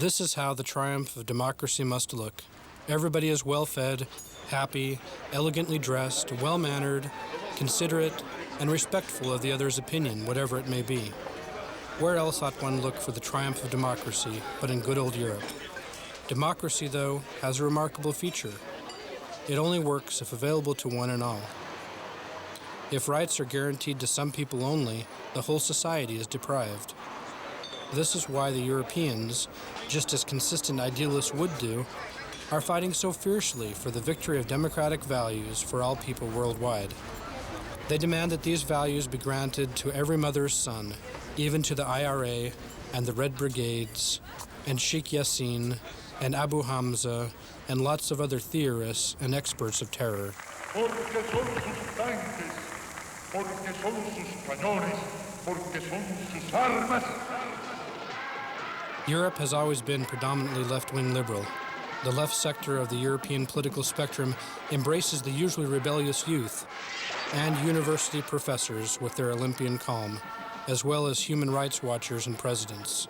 This is how the triumph of democracy must look. Everybody is well-fed, happy, elegantly dressed, well-mannered, considerate, and respectful of the other's opinion, whatever it may be. Where else ought one look for the triumph of democracy but in good old Europe? Democracy, though, has a remarkable feature. It only works if available to one and all. If rights are guaranteed to some people only, the whole society is deprived. This is why the Europeans, just as consistent idealists would do, are fighting so fiercely for the victory of democratic values for all people worldwide. They demand that these values be granted to every mother's son, even to the IRA and the Red Brigades and Sheikh Yassin and Abu Hamza and lots of other theorists and experts of terror. Porque son sus tanques, porque son sus cañones, porque son sus armas. Europe has always been predominantly left-wing liberal. The left sector of the European political spectrum embraces the usually rebellious youth and university professors with their Olympian calm, as well as human rights watchers and presidents.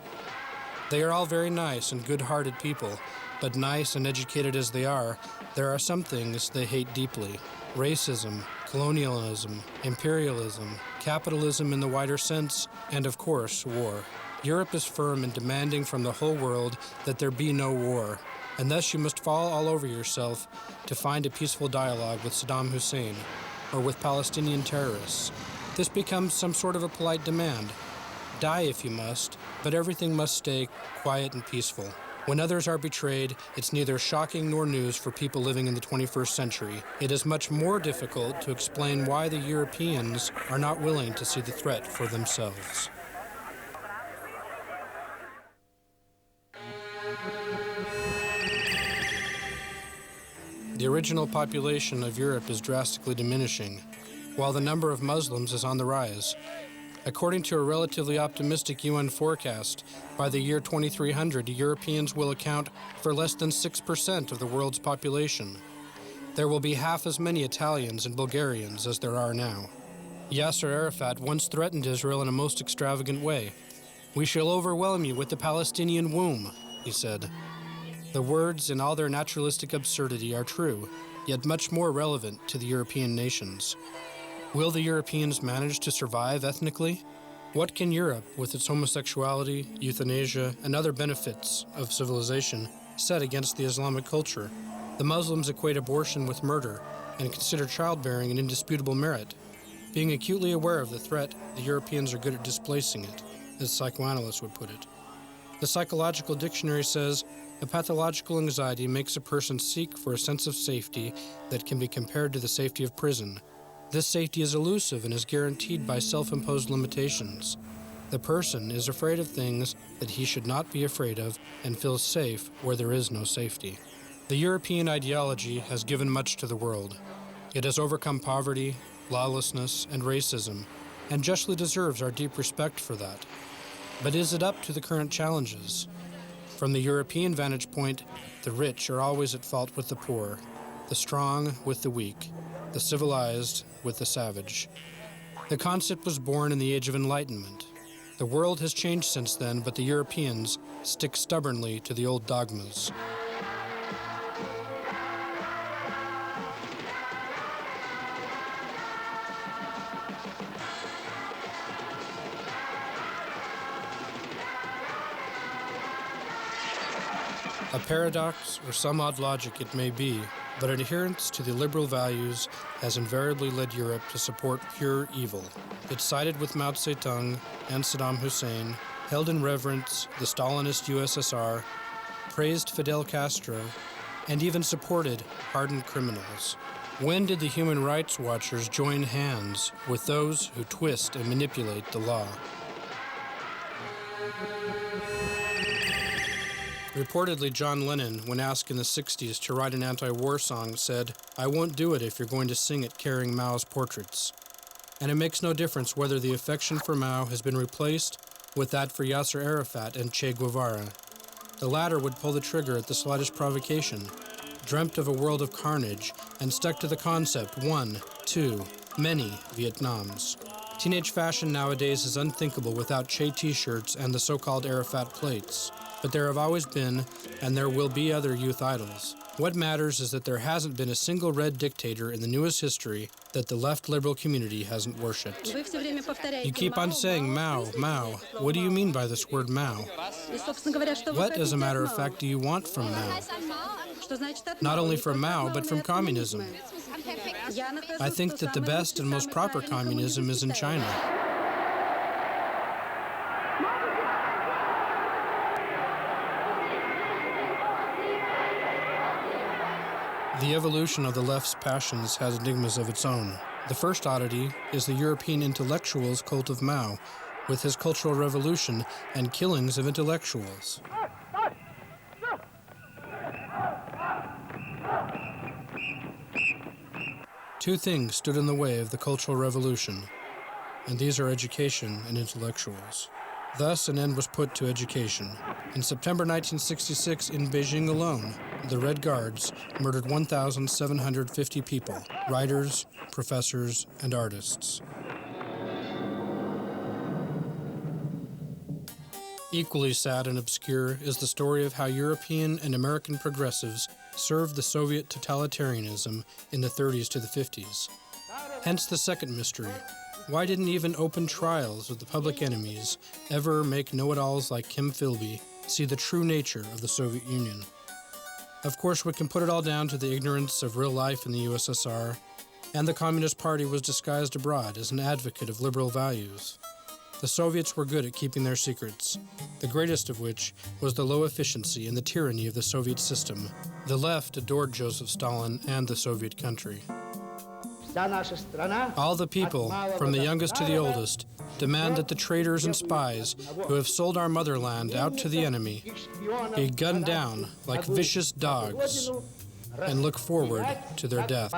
They are all very nice and good-hearted people, but nice and educated as they are, there are some things they hate deeply. Racism, colonialism, imperialism, capitalism in the wider sense, and of course, war. Europe is firm in demanding from the whole world that there be no war, and thus you must fall all over yourself to find a peaceful dialogue with Saddam Hussein or with Palestinian terrorists. This becomes some sort of a polite demand. Die if you must, but everything must stay quiet and peaceful. When others are betrayed, it's neither shocking nor news for people living in the 21st century. It is much more difficult to explain why the Europeans are not willing to see the threat for themselves. The original population of Europe is drastically diminishing, while the number of Muslims is on the rise. According to a relatively optimistic UN forecast, by the year 2300, Europeans will account for less than 6% of the world's population. There will be half as many Italians and Bulgarians as there are now. Yasser Arafat once threatened Israel in a most extravagant way. "We shall overwhelm you with the Palestinian womb," he said. The words, in all their naturalistic absurdity, are true, yet much more relevant to the European nations. Will the Europeans manage to survive ethnically? What can Europe, with its homosexuality, euthanasia, and other benefits of civilization, set against the Islamic culture? The Muslims equate abortion with murder and consider childbearing an indisputable merit. Being acutely aware of the threat, the Europeans are good at displacing it, as psychoanalysts would put it. The Psychological Dictionary says, a pathological anxiety makes a person seek for a sense of safety that can be compared to the safety of prison. This safety is elusive and is guaranteed by self-imposed limitations. The person is afraid of things that he should not be afraid of and feels safe where there is no safety. The European ideology has given much to the world. It has overcome poverty, lawlessness, and racism, and justly deserves our deep respect for that. But is it up to the current challenges? From the European vantage point, the rich are always at fault with the poor, the strong with the weak, the civilized with the savage. The concept was born in the Age of Enlightenment. The world has changed since then, but the Europeans stick stubbornly to the old dogmas. A paradox or some odd logic it may be, but adherence to the liberal values has invariably led Europe to support pure evil. It sided with Mao Zedong and Saddam Hussein, held in reverence the Stalinist USSR, praised Fidel Castro, and even supported hardened criminals. When did the human rights watchers join hands with those who twist and manipulate the law? Reportedly, John Lennon, when asked in the 60s to write an anti-war song, said, "I won't do it if you're going to sing it carrying Mao's portraits." And it makes no difference whether the affection for Mao has been replaced with that for Yasser Arafat and Che Guevara. The latter would pull the trigger at the slightest provocation, dreamt of a world of carnage, and stuck to the concept one, two, many Vietnams. Teenage fashion nowadays is unthinkable without Che t-shirts and the so-called Arafat plates. But there have always been, and there will be other youth idols. What matters is that there hasn't been a single red dictator in the newest history that the left liberal community hasn't worshipped. You keep on saying Mao, Mao. What do you mean by this word Mao? What, as a matter of fact, do you want from Mao? Not only from Mao, but from communism. I think that the best and most proper communism is in China. The evolution of the left's passions has enigmas of its own. The first oddity is the European intellectual's cult of Mao, with his Cultural Revolution and killings of intellectuals. Two things stood in the way of the Cultural Revolution, and these are education and intellectuals. Thus, an end was put to education. In September 1966, in Beijing alone, the Red Guards murdered 1,750 people, writers, professors, and artists. Equally sad and obscure is the story of how European and American progressives served the Soviet totalitarianism in the 30s to the 50s. Hence the second mystery. Why didn't even open trials of the public enemies ever make know-it-alls like Kim Philby see the true nature of the Soviet Union? Of course, we can put it all down to the ignorance of real life in the USSR, and the Communist Party was disguised abroad as an advocate of liberal values. The Soviets were good at keeping their secrets, the greatest of which was the low efficiency and the tyranny of the Soviet system. The left adored Joseph Stalin and the Soviet country. All the people, from the youngest to the oldest, demand that the traitors and spies who have sold our motherland out to the enemy be gunned down like vicious dogs and look forward to their death.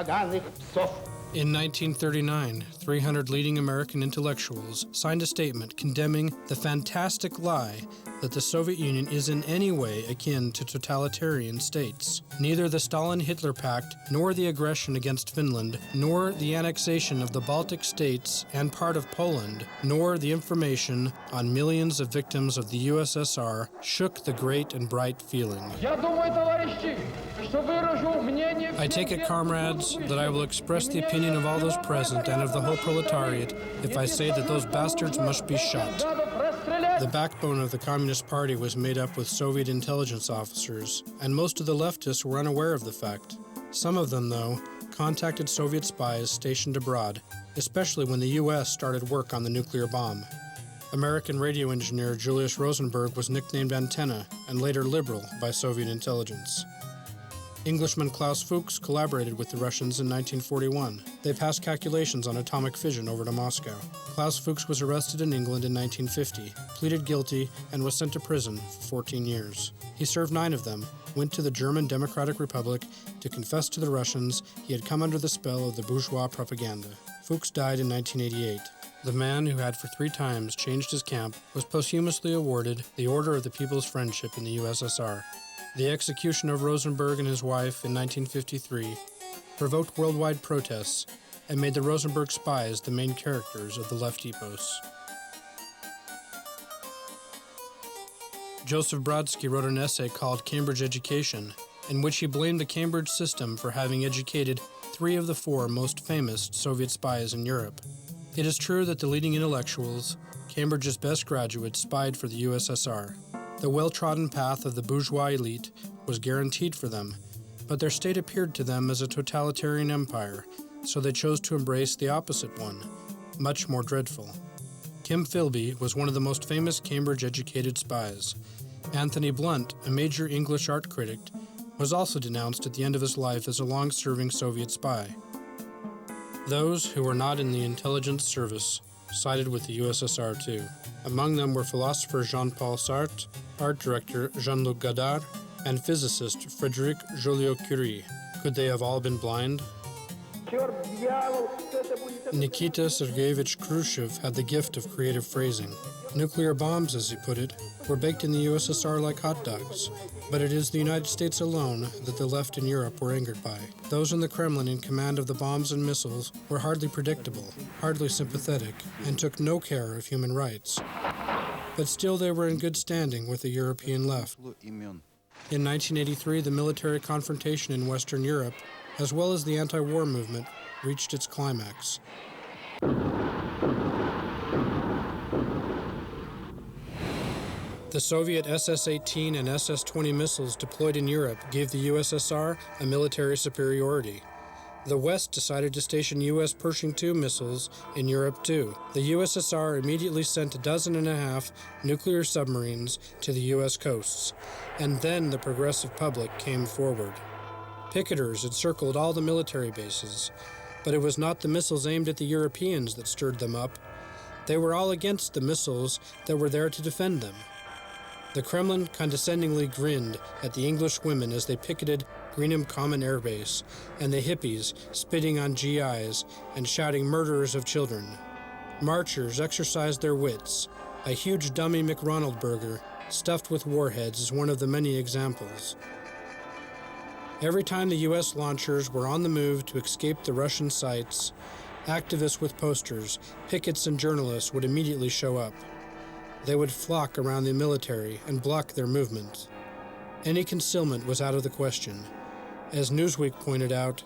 In 1939, 300 leading American intellectuals signed a statement condemning the fantastic lie that the Soviet Union is in any way akin to totalitarian states. Neither the Stalin-Hitler Pact, nor the aggression against Finland, nor the annexation of the Baltic states and part of Poland, nor the information on millions of victims of the USSR shook the great and bright feeling. I take it, comrades, that I will express the opinion of all those present and of the whole proletariat if I say that those bastards must be shot. The backbone of the Communist Party was made up with Soviet intelligence officers, and most of the leftists were unaware of the fact. Some of them, though, contacted Soviet spies stationed abroad, especially when the U.S. started work on the nuclear bomb. American radio engineer Julius Rosenberg was nicknamed Antenna and later Liberal by Soviet intelligence. Englishman Klaus Fuchs collaborated with the Russians in 1941. They passed calculations on atomic fission over to Moscow. Klaus Fuchs was arrested in England in 1950, pleaded guilty, and was sent to prison for 14 years. He served 9 of them, went to the German Democratic Republic to confess to the Russians he had come under the spell of the bourgeois propaganda. Fuchs died in 1988. The man who had for 3 times changed his camp was posthumously awarded the Order of the People's Friendship in the USSR. The execution of Rosenberg and his wife in 1953 provoked worldwide protests and made the Rosenberg spies the main characters of the left epos. Joseph Brodsky wrote an essay called Cambridge Education, in which he blamed the Cambridge system for having educated 3 of the 4 most famous Soviet spies in Europe. It is true that the leading intellectuals, Cambridge's best graduates, spied for the USSR. The well-trodden path of the bourgeois elite was guaranteed for them, but their state appeared to them as a totalitarian empire, so they chose to embrace the opposite one, much more dreadful. Kim Philby was one of the most famous Cambridge-educated spies. Anthony Blunt, a major English art critic, was also denounced at the end of his life as a long-serving Soviet spy. Those who were not in the intelligence service sided with the USSR too. Among them were philosopher Jean-Paul Sartre, art director Jean-Luc Godard, and physicist Frédéric Joliot-Curie. Could they have all been blind? Nikita Sergeyevich Khrushchev had the gift of creative phrasing. Nuclear bombs, as he put it, were baked in the USSR like hot dogs. But it is the United States alone that the left in Europe were angered by. Those in the Kremlin in command of the bombs and missiles were hardly predictable, hardly sympathetic, and took no care of human rights. but still they were in good standing with the European left. In 1983, the military confrontation in Western Europe, as well as the anti-war movement, reached its climax. The Soviet SS-18 and SS-20 missiles deployed in Europe gave the USSR a military superiority. The West decided to station U.S. Pershing II missiles in Europe too. The USSR immediately sent 12 nuclear submarines to the U.S. coasts, and then the progressive public came forward. Picketers encircled all the military bases, but it was not the missiles aimed at the Europeans that stirred them up. They were all against the missiles that were there to defend them. The Kremlin condescendingly grinned at the English women as they picketed Greenham Common Air Base, and the hippies spitting on GIs and shouting murderers of children. Marchers exercised their wits. A huge dummy McRonald burger stuffed with warheads is one of the many examples. Every time the U.S. launchers were on the move to escape the Russian sights, activists with posters, pickets, and journalists would immediately show up. They would flock around the military and block their movement. Any concealment was out of the question. As Newsweek pointed out,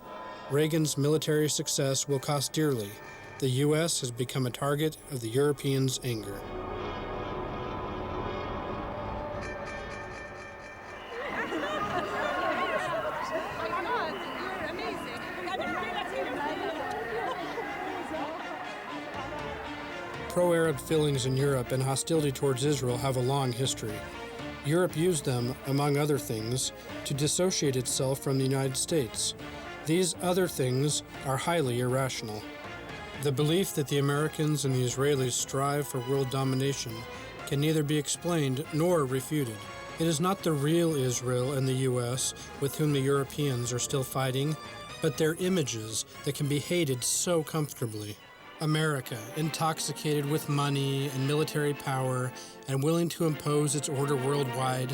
Reagan's military success will cost dearly. The U.S. has become a target of the Europeans' anger. Pro-Arab feelings in Europe and hostility towards Israel have a long history. Europe used them, among other things, to dissociate itself from the United States. These other things are highly irrational. The belief that the Americans and the Israelis strive for world domination can neither be explained nor refuted. It is not the real Israel and the U.S. with whom the Europeans are still fighting, but their images that can be hated so comfortably. America, intoxicated with money and military power and willing to impose its order worldwide.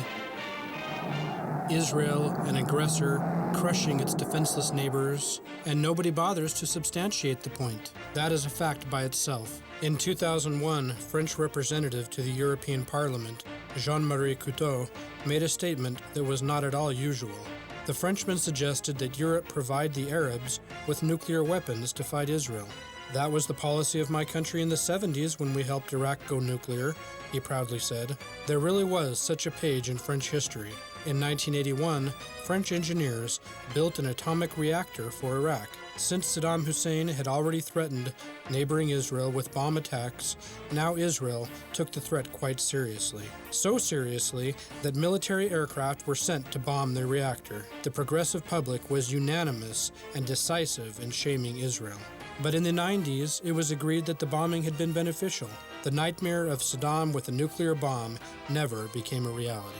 Israel, an aggressor, crushing its defenseless neighbors, and nobody bothers to substantiate the point. That is a fact by itself. In 2001, French representative to the European Parliament, Jean-Marie Couteau, made a statement that was not at all usual. The Frenchman suggested that Europe provide the Arabs with nuclear weapons to fight Israel. That was the policy of my country in the 70s when we helped Iraq go nuclear, he proudly said. There really was such a page in French history. In 1981, French engineers built an atomic reactor for Iraq. Since Saddam Hussein had already threatened neighboring Israel with bomb attacks, now Israel took the threat quite seriously. So seriously that military aircraft were sent to bomb their reactor. The progressive public was unanimous and decisive in shaming Israel. But in the 90s, it was agreed that the bombing had been beneficial. The nightmare of Saddam with a nuclear bomb never became a reality.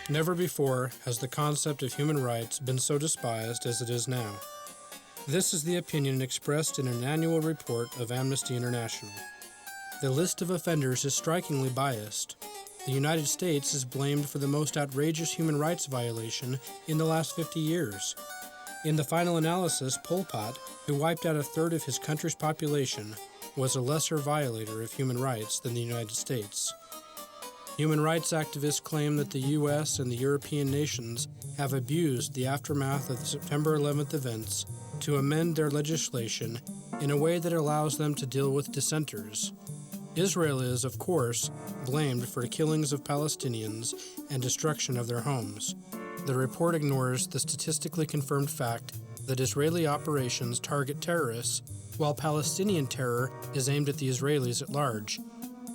Never before has the concept of human rights been so despised as it is now. This is the opinion expressed in an annual report of Amnesty International. The list of offenders is strikingly biased. The United States is blamed for the most outrageous human rights violation in the last 50 years. In the final analysis, Pol Pot, who wiped out a third of his country's population, was a lesser violator of human rights than the United States. Human rights activists claim that the U.S. and the European nations have abused the aftermath of the September 11th events to amend their legislation in a way that allows them to deal with dissenters. Israel is, of course, blamed for the killings of Palestinians and destruction of their homes. The report ignores the statistically confirmed fact that Israeli operations target terrorists, while Palestinian terror is aimed at the Israelis at large.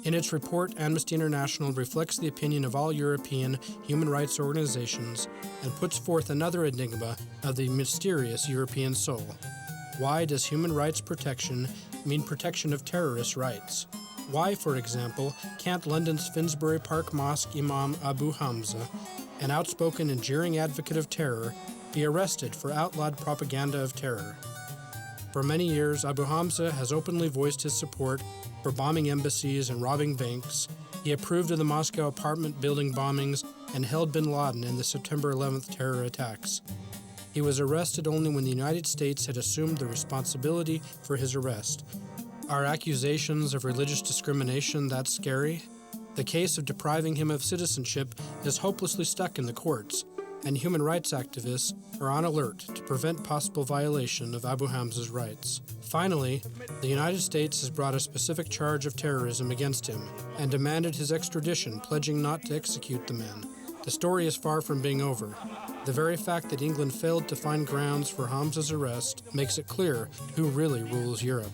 In its report, Amnesty International reflects the opinion of all European human rights organizations and puts forth another enigma of the mysterious European soul. Why does human rights protection mean protection of terrorist rights? Why, for example, can't London's Finsbury Park Mosque Imam Abu Hamza, an outspoken and jeering advocate of terror, be arrested for outlawed propaganda of terror? For many years, Abu Hamza has openly voiced his support for bombing embassies and robbing banks. He approved of the Moscow apartment building bombings and held bin Laden in the September 11th terror attacks. He was arrested only when the United States had assumed the responsibility for his arrest. Are accusations of religious discrimination that scary? The case of depriving him of citizenship is hopelessly stuck in the courts, and human rights activists are on alert to prevent possible violation of Abu Hamza's rights. Finally, the United States has brought a specific charge of terrorism against him and demanded his extradition, pledging not to execute the man. The story is far from being over. The very fact that England failed to find grounds for Hamza's arrest makes it clear who really rules Europe.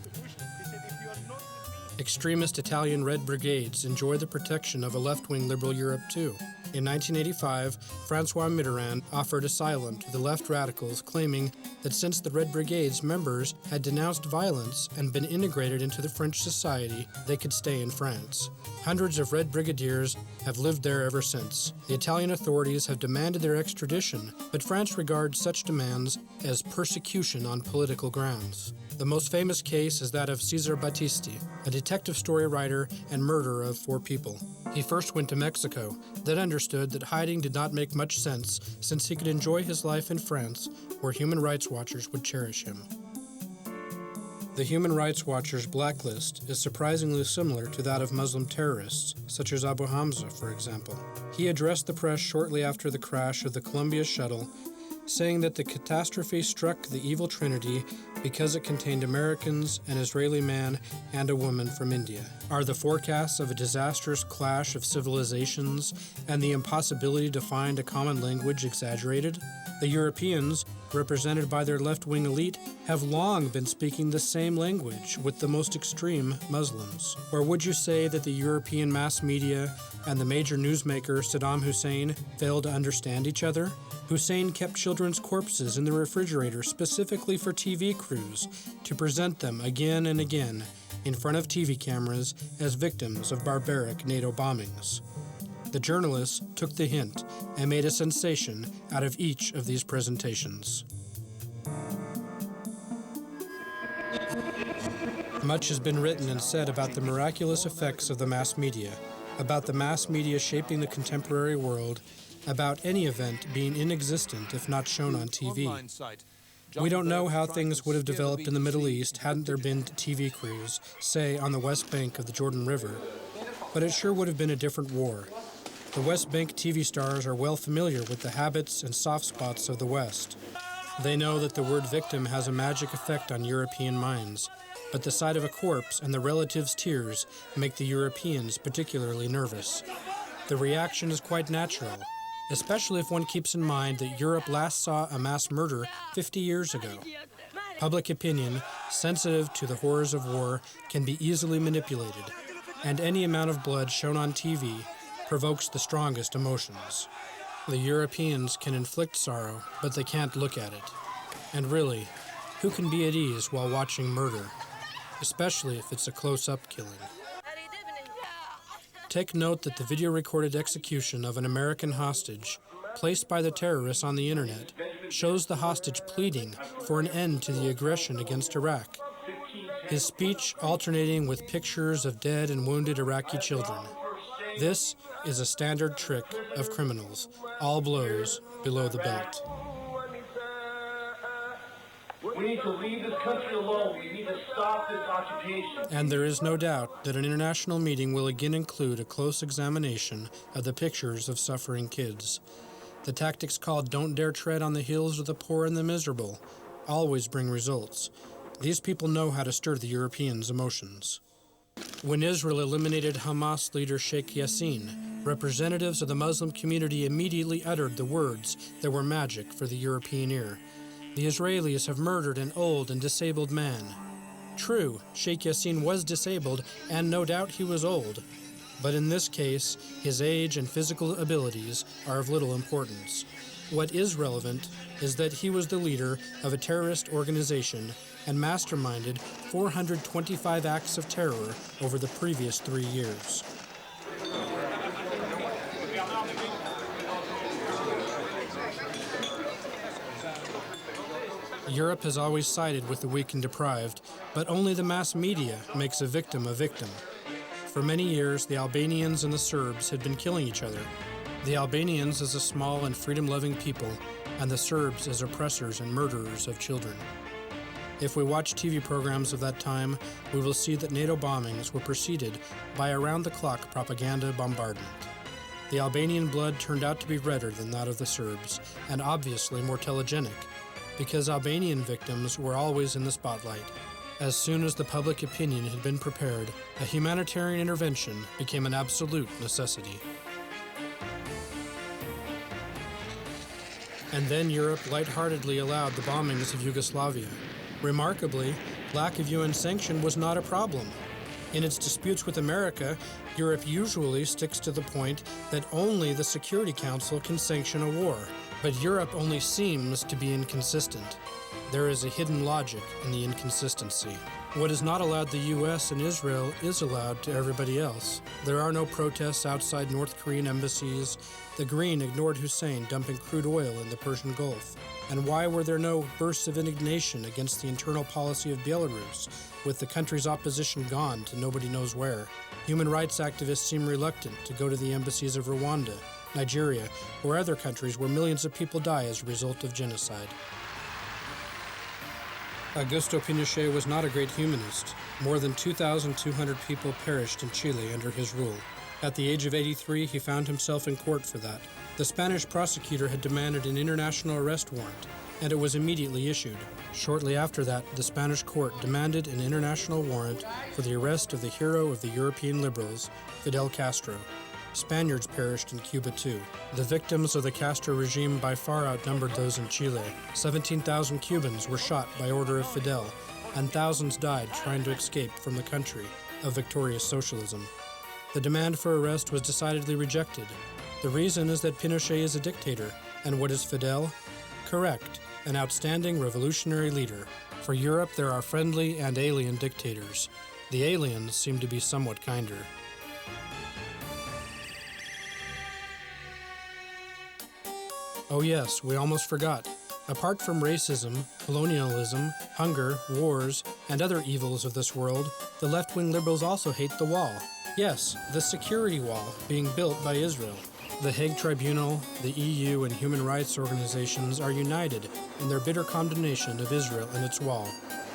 Extremist Italian Red Brigades enjoy the protection of a left-wing liberal Europe too. In 1985, François Mitterrand offered asylum to the left radicals, claiming that since the Red Brigade's members had denounced violence and been integrated into the French society, they could stay in France. Hundreds of Red Brigadiers have lived there ever since. The Italian authorities have demanded their extradition, but France regards such demands as persecution on political grounds. The most famous case is that of Cesar Battisti, a detective story writer and murderer of 4 people. He first went to Mexico, then understood that hiding did not make much sense since he could enjoy his life in France, where human rights watchers would cherish him. The Human Rights Watchers blacklist is surprisingly similar to that of Muslim terrorists, such as Abu Hamza, for example. He addressed the press shortly after the crash of the Columbia shuttle, saying that the catastrophe struck the evil trinity because it contained Americans, an Israeli man, and a woman from India. Are the forecasts of a disastrous clash of civilizations and the impossibility to find a common language exaggerated? The Europeans, represented by their left-wing elite, have long been speaking the same language with the most extreme Muslims. Or would you say that the European mass media and the major newsmaker Saddam Hussein failed to understand each other? Hussein kept children's corpses in the refrigerator specifically for TV crews to present them again and again in front of TV cameras as victims of barbaric NATO bombings. The journalists took the hint and made a sensation out of each of these presentations. Much has been written and said about the miraculous effects of the mass media, about the mass media shaping the contemporary world, about any event being inexistent if not shown on TV. We don't know how things would have developed in the Middle East hadn't there been TV crews, say, on the west bank of the Jordan River, but it sure would have been a different war. The West Bank TV stars are well familiar with the habits and soft spots of the West. They know that the word victim has a magic effect on European minds, but the sight of a corpse and the relatives' tears make the Europeans particularly nervous. The reaction is quite natural, especially if one keeps in mind that Europe last saw a mass murder 50 years ago. Public opinion, sensitive to the horrors of war, can be easily manipulated, and any amount of blood shown on TV provokes the strongest emotions. The Europeans can inflict sorrow, but they can't look at it. And really, who can be at ease while watching murder, especially if it's a close-up killing? Take note that the video-recorded execution of an American hostage, placed by the terrorists on the internet, shows the hostage pleading for an end to the aggression against Iraq. His speech alternating with pictures of dead and wounded Iraqi children. This is a standard trick of criminals, all blows below the belt. We need to leave this country alone. We need to stop this occupation. And there is no doubt that an international meeting will again include a close examination of the pictures of suffering kids. The tactics called "don't dare tread on the heels of the poor and the miserable" always bring results. These people know how to stir the Europeans' emotions. When Israel eliminated Hamas leader Sheikh Yassin, representatives of the Muslim community immediately uttered the words that were magic for the European ear. The Israelis have murdered an old and disabled man. True, Sheikh Yassin was disabled, and no doubt he was old. But in this case, his age and physical abilities are of little importance. What is relevant is that he was the leader of a terrorist organization and masterminded 425 acts of terror over the previous 3 years. Europe has always sided with the weak and deprived, but only the mass media makes a victim a victim. For many years, the Albanians and the Serbs had been killing each other. The Albanians as a small and freedom-loving people, and the Serbs as oppressors and murderers of children. If we watch TV programs of that time, we will see that NATO bombings were preceded by around-the-clock propaganda bombardment. The Albanian blood turned out to be redder than that of the Serbs, and obviously more telegenic, because Albanian victims were always in the spotlight. As soon as the public opinion had been prepared, a humanitarian intervention became an absolute necessity. And then Europe lightheartedly allowed the bombings of Yugoslavia. Remarkably, lack of UN sanction was not a problem. In its disputes with America, Europe usually sticks to the point that only the Security Council can sanction a war. But Europe only seems to be inconsistent. There is a hidden logic in the inconsistency. What is not allowed the US and Israel is allowed to everybody else. There are no protests outside North Korean embassies. The Green ignored Hussein dumping crude oil in the Persian Gulf. And why were there no bursts of indignation against the internal policy of Belarus, with the country's opposition gone to nobody knows where? Human rights activists seem reluctant to go to the embassies of Rwanda, Nigeria, or other countries where millions of people die as a result of genocide. Augusto Pinochet was not a great humanist. More than 2,200 people perished in Chile under his rule. At the age of 83, he found himself in court for that. The Spanish prosecutor had demanded an international arrest warrant, and it was immediately issued. Shortly after that, the Spanish court demanded an international warrant for the arrest of the hero of the European liberals, Fidel Castro. Spaniards perished in Cuba too. The victims of the Castro regime by far outnumbered those in Chile. 17,000 Cubans were shot by order of Fidel, and thousands died trying to escape from the country of victorious socialism. The demand for arrest was decidedly rejected. The reason is that Pinochet is a dictator, and what is Fidel? Correct, an outstanding revolutionary leader. For Europe, there are friendly and alien dictators. The aliens seem to be somewhat kinder. Oh yes, we almost forgot. Apart from racism, colonialism, hunger, wars, and other evils of this world, the left-wing liberals also hate the wall. Yes, the security wall being built by Israel. The Hague Tribunal, the EU, and human rights organizations are united in their bitter condemnation of Israel and its wall.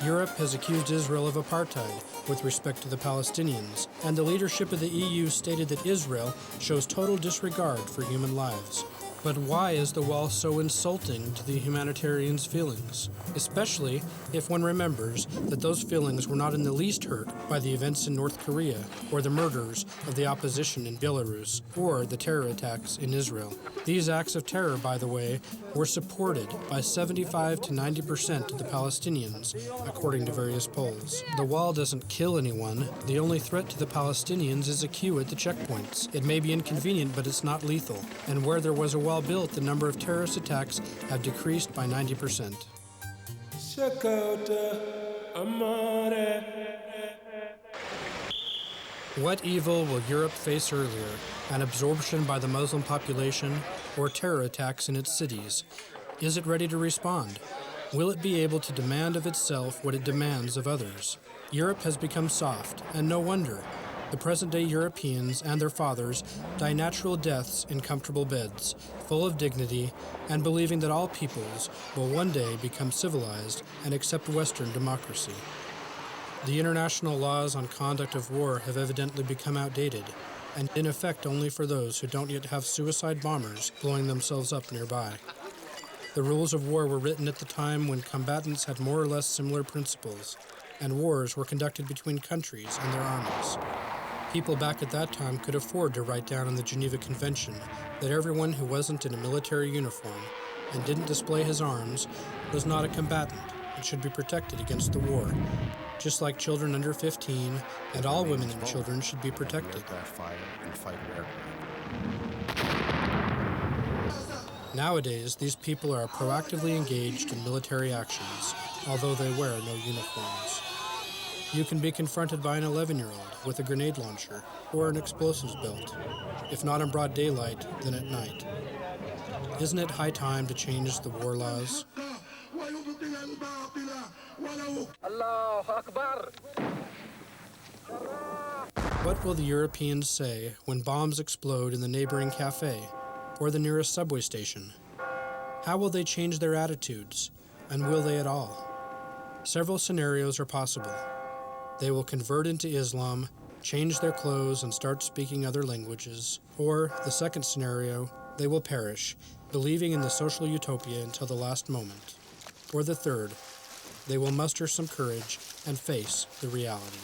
Europe has accused Israel of apartheid with respect to the Palestinians, and the leadership of the EU stated that Israel shows total disregard for human lives. But why is the wall so insulting to the humanitarians' feelings? Especially if one remembers that those feelings were not in the least hurt by the events in North Korea, or the murders of the opposition in Belarus, or the terror attacks in Israel. These acts of terror, by the way, were supported by 75 to 90% of the Palestinians, according to various polls. The wall doesn't kill anyone. The only threat to the Palestinians is a queue at the checkpoints. It may be inconvenient, but it's not lethal. And where there was a wall built, the number of terrorist attacks have decreased by 90%. What evil will Europe face earlier? An absorption by the Muslim population or terror attacks in its cities? Is it ready to respond? Will it be able to demand of itself what it demands of others? Europe has become soft, and no wonder. The present-day Europeans and their fathers die natural deaths in comfortable beds, full of dignity, and believing that all peoples will one day become civilized and accept Western democracy. The international laws on conduct of war have evidently become outdated, and in effect only for those who don't yet have suicide bombers blowing themselves up nearby. The rules of war were written at the time when combatants had more or less similar principles, and wars were conducted between countries and their armies. People back at that time could afford to write down in the Geneva Convention that everyone who wasn't in a military uniform and didn't display his arms was not a combatant and should be protected against the war, just like children under 15 and all women and children should be protected. Nowadays, these people are proactively engaged in military actions, although they wear no uniforms. You can be confronted by an 11-year-old with a grenade launcher or an explosives belt, if not in broad daylight, then at night. Isn't it high time to change the war laws? Allahu Akbar. What will the Europeans say when bombs explode in the neighboring cafe or the nearest subway station? How will they change their attitudes, and will they at all? Several scenarios are possible. They will convert into Islam, change their clothes, and start speaking other languages. Or, the second scenario, they will perish, believing in the social utopia until the last moment. Or the third, they will muster some courage and face the reality.